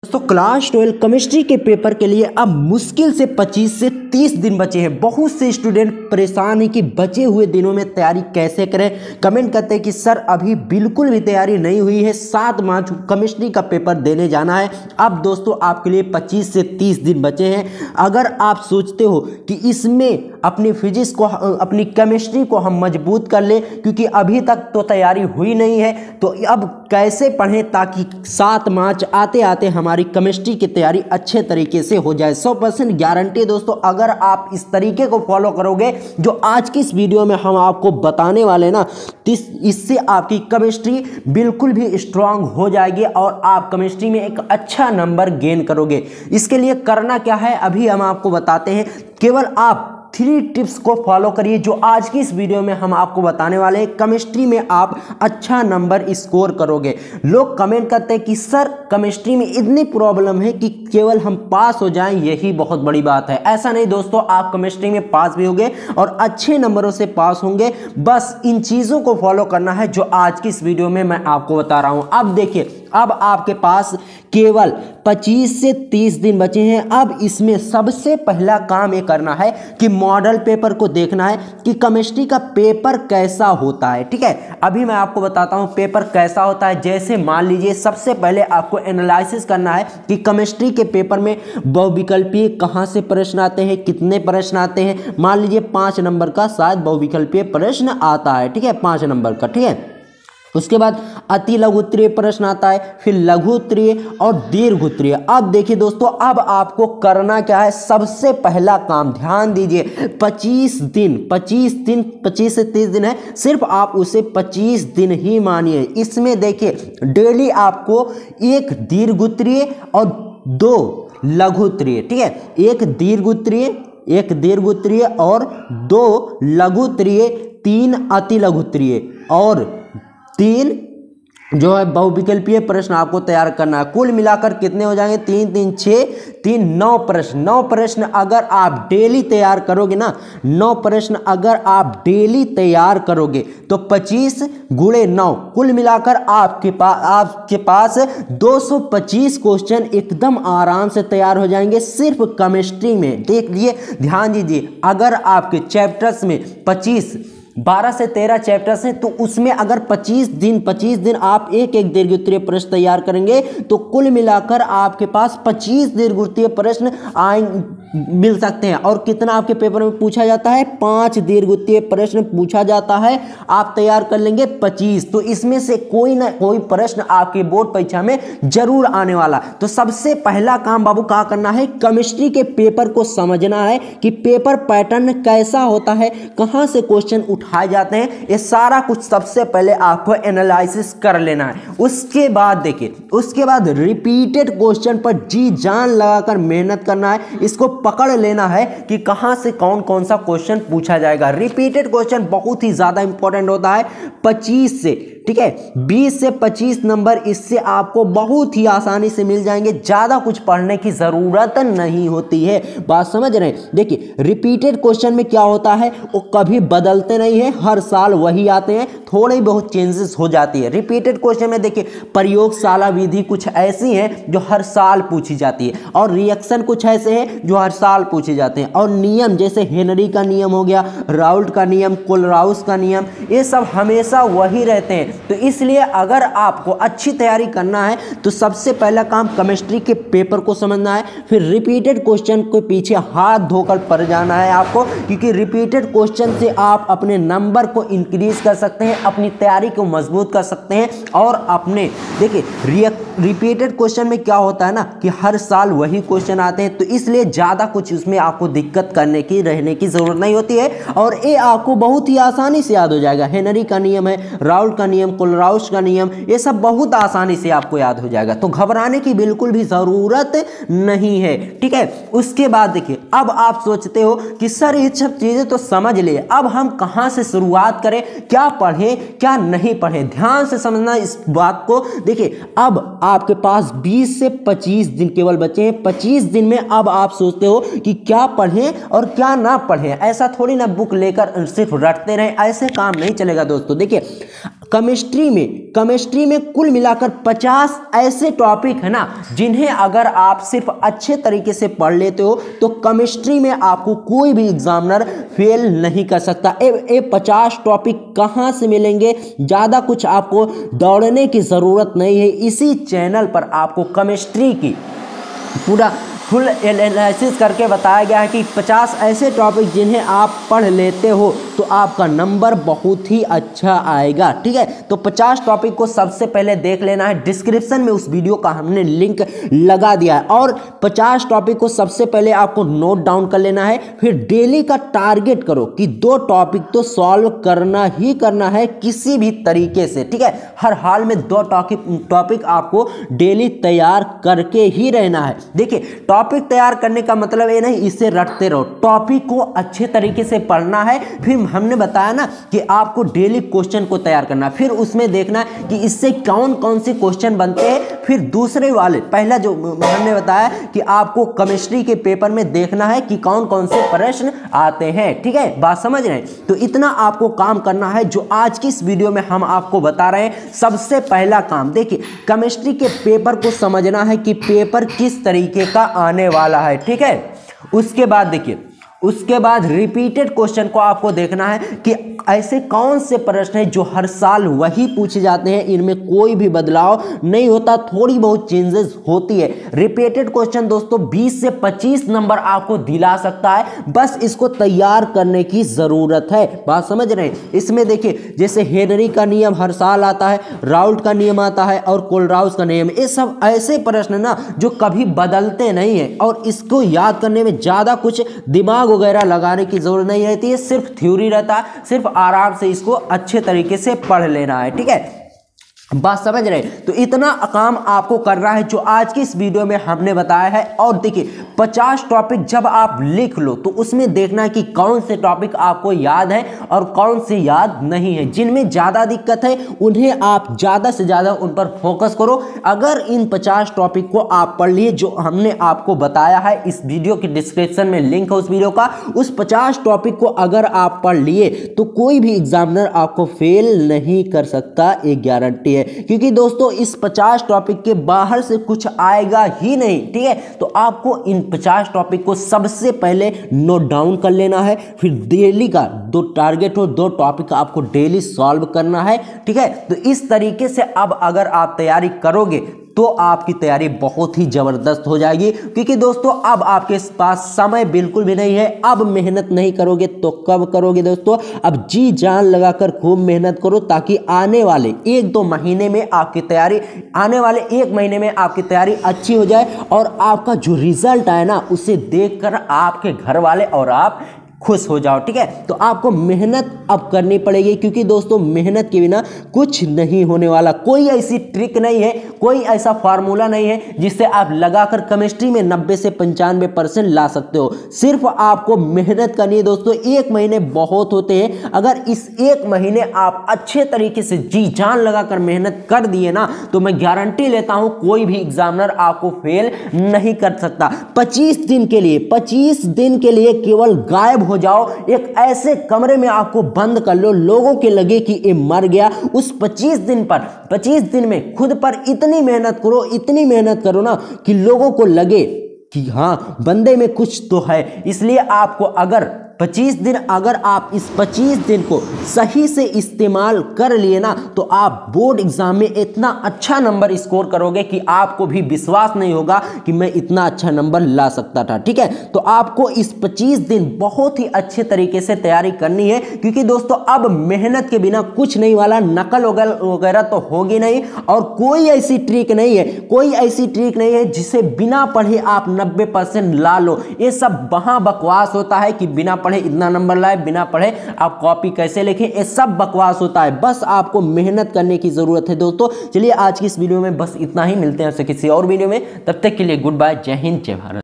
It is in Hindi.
दोस्तों क्लास 12 केमिस्ट्री के पेपर के लिए अब मुश्किल से 25 से 30 दिन बचे हैं। बहुत से स्टूडेंट परेशान हैं कि बचे हुए दिनों में तैयारी कैसे करें। कमेंट करते हैं कि सर अभी बिल्कुल भी तैयारी नहीं हुई है, 7 मार्च केमिस्ट्री का पेपर देने जाना है। अब दोस्तों आपके लिए 25 से 30 दिन बचे हैं। अगर आप सोचते हो कि इसमें अपनी फिजिक्स को, अपनी केमिस्ट्री को हम मजबूत कर ले, क्योंकि अभी तक तो तैयारी हुई नहीं है, तो अब कैसे पढ़ें ताकि 7 मार्च आते आते हमारी केमिस्ट्री की तैयारी अच्छे तरीके से हो जाए। 100% गारंटी है दोस्तों। अगर आप इस तरीके को फॉलो करोगे जो आज की इस वीडियो में हम आपको बताने वाले ना, इससे आपकी केमिस्ट्री बिल्कुल भी स्ट्रांग हो जाएगी और आप केमिस्ट्री में एक अच्छा नंबर गेन करोगे। इसके लिए करना क्या है अभी हम आपको बताते हैं। केवल आप 3 टिप्स को फॉलो करिए जो आज की इस वीडियो में हम आपको बताने वाले हैं। केमिस्ट्री में आप अच्छा नंबर स्कोर करोगे। लोग कमेंट करते हैं कि सर केमिस्ट्री में इतनी प्रॉब्लम है कि केवल हम पास हो जाएं यही बहुत बड़ी बात है। ऐसा नहीं दोस्तों, आप केमिस्ट्री में पास भी होंगे और अच्छे नंबरों से पास होंगे। बस इन चीज़ों को फॉलो करना है जो आज की इस वीडियो में मैं आपको बता रहा हूँ। अब देखिए, अब आपके पास केवल 25 से 30 दिन बचे हैं। अब इसमें सबसे पहला काम ये करना है कि मॉडल पेपर को देखना है कि केमिस्ट्री का पेपर कैसा होता है। ठीक है, अभी मैं आपको बताता हूं पेपर कैसा होता है। जैसे मान लीजिए सबसे पहले आपको एनालिसिस करना है कि केमिस्ट्री के पेपर में बहुविकल्पीय कहां से प्रश्न आते हैं, कितने प्रश्न आते हैं। मान लीजिए 5 नंबर का शायद बहुविकल्पीय प्रश्न आता है। ठीक है, 5 नंबर का। ठीक है, उसके बाद अति लघु उत्तरीय प्रश्न आता है, फिर लघु उत्तरीय और दीर्घ उत्तरीय। अब देखिए दोस्तों, अब आपको करना क्या है। सबसे पहला काम ध्यान दीजिए, 25 से 30 दिन है, सिर्फ आप उसे 25 दिन ही मानिए। इसमें देखिए डेली आपको एक दीर्घ उत्तरीय और 2 लघु उत्तरीय, ठीक है, एक दीर्घ उत्तरीय और 2 लघु उत्तरीय, 3 अति लघु उत्तरीय और 3 जो है बहुविकल्पीय प्रश्न आपको तैयार करना है। कुल मिलाकर कितने हो जाएंगे? 3 3 6 3 9 प्रश्न। 9 प्रश्न अगर आप डेली तैयार करोगे ना, 9 प्रश्न अगर आप डेली तैयार करोगे तो 25 गुणे 9 कुल मिलाकर आपके पास 225 क्वेश्चन एकदम आराम से तैयार हो जाएंगे सिर्फ केमिस्ट्री में। देखिए ध्यान दीजिए, अगर आपके चैप्टर्स में 12 से 13 चैप्टर्स हैं, तो उसमें अगर 25 दिन आप एक दीर्घ उत्तरीय प्रश्न तैयार करेंगे तो कुल मिलाकर आपके पास 25 दीर्घ उत्तरीय प्रश्न मिल सकते हैं। और कितना आपके पेपर में पूछा जाता है? 5 दीर्घ उत्तरीय प्रश्न पूछा जाता है। आप तैयार कर लेंगे 25, तो इसमें से कोई ना कोई प्रश्न आपके बोर्ड परीक्षा में जरूर आने वाला। तो सबसे पहला काम बाबू क्या करना है? केमिस्ट्री के पेपर को समझना है कि पेपर पैटर्न कैसा होता है, कहां से क्वेश्चन उठाए जाते हैं। ये सारा कुछ सबसे पहले आपको एनालिसिस कर लेना है। उसके बाद देखिए, उसके बाद रिपीटेड क्वेश्चन पर जी जान लगाकर मेहनत करना है। इसको पकड़ लेना है कि कहां से कौन कौन सा क्वेश्चन पूछा जाएगा। रिपीटेड क्वेश्चन बहुत ही ज्यादा इंपॉर्टेंट होता है 25 से, ठीक है, 20 से 25 नंबर इससे आपको बहुत ही आसानी से मिल जाएंगे। ज्यादा कुछ पढ़ने की जरूरत नहीं होती है। बात समझ रहे हैं? देखिए रिपीटेड क्वेश्चन में क्या होता है, वो कभी बदलते नहीं है, हर साल वही आते हैं, थोड़ी बहुत चेंजेस हो जाती है। रिपीटेड क्वेश्चन में देखिए प्रयोगशाला विधि कुछ ऐसी है जो हर साल पूछी जाती है, और रिएक्शन कुछ ऐसे हैं जो हर साल पूछे जाते हैं, और नियम जैसे हेनरी का नियम हो गया, राउल्ट का नियम, कोलराउस का नियम, ये सब हमेशा वही रहते हैं। तो इसलिए अगर आपको अच्छी तैयारी करना है तो सबसे पहला काम केमिस्ट्री के पेपर को समझना है, फिर रिपीटेड क्वेश्चन के पीछे हाथ धोकर पड़ जाना है आपको, क्योंकि रिपीटेड क्वेश्चन से आप अपने नंबर को इंक्रीज कर सकते हैं, अपनी तैयारी को मजबूत कर सकते हैं। और अपने देखिए रिपीटेड क्वेश्चन में क्या होता है ना कि हर साल वही क्वेश्चन आते हैं, तो इसलिए ज़्यादा कुछ उसमें आपको दिक्कत रहने की जरूरत नहीं होती है, और ये आपको बहुत ही आसानी से याद हो जाएगा। हेनरी का नियम है, राउल्ट का नियम, कोलराउस का नियम, ये सब बहुत आसानी से आपको याद हो जाएगा। तो घबराने की बिल्कुल भी जरूरत नहीं है, ठीक है। उसके बाद देखिए, अब आप सोचते हो कि सर ये सब चीजें तो समझ लिए, अब हम कहां से शुरुआत करें, क्या पढ़ें क्या नहीं पढ़ें। ध्यान से समझना इस बात को। देखिए अब आपके पास 20 से 25 दिन केवल बचे हैं। 25 दिन में अब आप सोचते हो कि क्या पढ़ें और क्या ना पढ़ें। ऐसा थोड़ी ना बुक लेकर सिर्फ रटते रहें, ऐसे काम नहीं चलेगा दोस्तों। देखिए केमिस्ट्री में कुल मिलाकर 50 ऐसे टॉपिक है ना जिन्हें अगर आप सिर्फ अच्छे तरीके से पढ़ लेते हो तो केमिस्ट्री में आपको कोई भी एग्जामिनर फेल नहीं कर सकता। ये 50 टॉपिक कहाँ से मिलेंगे? ज़्यादा कुछ आपको दौड़ने की ज़रूरत नहीं है। इसी चैनल पर आपको केमिस्ट्री की पूरा फुल एनालिसिस करके बताया गया है कि 50 ऐसे टॉपिक जिन्हें आप पढ़ लेते हो तो आपका नंबर बहुत ही अच्छा आएगा। ठीक है, तो 50 टॉपिक को सबसे पहले देख लेना है। डिस्क्रिप्शन में उस वीडियो का हमने लिंक लगा दिया है और 50 टॉपिक को सबसे पहले आपको नोट डाउन कर लेना है। फिर डेली का टारगेट करो कि 2 टॉपिक तो सॉल्व करना ही करना है किसी भी तरीके से। ठीक है, हर हाल में 2 टॉपिक आपको डेली तैयार करके ही रहना है। देखिए, टॉपिक तैयार करने का मतलब ये नहीं इसे रटते रहो, टॉपिक को अच्छे तरीके से पढ़ना है। फिर हमने बताया ना कि आपको डेली क्वेश्चन को तैयार करना है, फिर उसमें देखना है कि इससे कौन कौन से क्वेश्चन बनते हैं। फिर दूसरे वाले पहला जो हमने बताया कि आपको केमिस्ट्री के पेपर में देखना है कि कौन कौन से प्रश्न आते हैं। ठीक है, बात समझ रहे हैं? तो इतना आपको काम करना है जो आज की इस वीडियो में हम आपको बता रहे हैं। सबसे पहला काम देखिए, केमिस्ट्री के पेपर को समझना है कि पेपर किस तरीके का आने वाला है। ठीक है, उसके बाद देखिए, उसके बाद रिपीटेड क्वेश्चन को आपको देखना है कि ऐसे कौन से प्रश्न हैं जो हर साल वही पूछे जाते हैं, इनमें कोई भी बदलाव नहीं होता, थोड़ी बहुत चेंजेस होती है। रिपीटेड क्वेश्चन दोस्तों 20 से 25 नंबर आपको दिला सकता है, बस इसको तैयार करने की ज़रूरत है। बात समझ रहे हैं? इसमें देखिए, जैसे हेनरी का नियम हर साल आता है, राउल्ट का नियम आता है और कोलराउस का नियम, ये सब ऐसे प्रश्न ना जो कभी बदलते नहीं है और इसको याद करने में ज़्यादा कुछ दिमाग वगैरह लगाने की जरूरत नहीं रहती है, सिर्फ थ्योरी रहता है, सिर्फ आराम से इसको अच्छे तरीके से पढ़ लेना है। ठीक है, बात समझ रहे? तो इतना काम आपको करना है जो आज की इस वीडियो में हमने बताया है। और देखिए, 50 टॉपिक जब आप लिख लो तो उसमें देखना है कि कौन से टॉपिक आपको याद है और कौन से याद नहीं है। जिनमें ज़्यादा दिक्कत है उन्हें आप ज़्यादा से ज़्यादा उन पर फोकस करो। अगर इन 50 टॉपिक को आप पढ़ लिए जो हमने आपको बताया है, इस वीडियो के डिस्क्रिप्शन में लिंक है उस वीडियो का, उस 50 टॉपिक को अगर आप पढ़ लिए तो कोई भी एग्जामिनर आपको फेल नहीं कर सकता, ये गारंटी है। क्योंकि दोस्तों इस 50 टॉपिक के बाहर से कुछ आएगा ही नहीं। ठीक है, तो आपको इन 50 टॉपिक को सबसे पहले नोट डाउन कर लेना है। फिर डेली का 2 टारगेट हो, 2 टॉपिक आपको डेली सॉल्व करना है। ठीक है, तो इस तरीके से अब अगर आप तैयारी करोगे तो आपकी तैयारी बहुत ही जबरदस्त हो जाएगी। क्योंकि दोस्तों अब आपके पास समय बिल्कुल भी नहीं है। अब मेहनत नहीं करोगे तो कब करोगे दोस्तों? अब जी जान लगाकर खूब मेहनत करो ताकि आने वाले 1-2 महीने में आपकी तैयारी, आने वाले 1 महीने में आपकी तैयारी अच्छी हो जाए और आपका जो रिजल्ट आए ना उसे देखकर आपके घर वाले और आप खुश हो जाओ। ठीक है, तो आपको मेहनत अब करनी पड़ेगी क्योंकि दोस्तों मेहनत के बिना कुछ नहीं होने वाला। कोई ऐसी ट्रिक नहीं है, कोई ऐसा फार्मूला नहीं है जिससे आप लगाकर केमिस्ट्री में 90 से 95% ला सकते हो। सिर्फ आपको मेहनत करनी है दोस्तों। 1 महीने बहुत होते हैं, अगर इस 1 महीने आप अच्छे तरीके से जी जान लगाकर मेहनत कर दिए ना तो मैं गारंटी लेता हूं कोई भी एग्जामिनर आपको फेल नहीं कर सकता। 25 दिन के लिए केवल गायब हो जाओ, एक ऐसे कमरे में आपको बंद कर लो, लोगों के लगे कि ये मर गया। उस 25 दिन में खुद पर इतनी मेहनत करो ना कि लोगों को लगे कि हाँ बंदे में कुछ तो है। इसलिए आपको अगर 25 दिन, अगर आप इस 25 दिन को सही से इस्तेमाल कर लिए ना तो आप बोर्ड एग्जाम में इतना अच्छा नंबर स्कोर करोगे कि आपको भी विश्वास नहीं होगा कि मैं इतना अच्छा नंबर ला सकता था। ठीक है, तो आपको इस 25 दिन बहुत ही अच्छे तरीके से तैयारी करनी है क्योंकि दोस्तों अब मेहनत के बिना कुछ नहीं वाला, नकल वगैरह तो होगी नहीं और कोई ऐसी ट्रिक नहीं है जिसे बिना पढ़े आप 90% ला लो। ये सब वहां बकवास होता है कि बिना पढ़े इतना नंबर लाए, बिना पढ़े आप कॉपी कैसे लिखें, ये सब बकवास होता है। बस आपको मेहनत करने की जरूरत है दोस्तों। चलिए आज की इस वीडियो में बस इतना ही, मिलते हैं आपसे किसी और वीडियो में, तब तक के लिए गुड बाय, जय हिंद, जय भारत।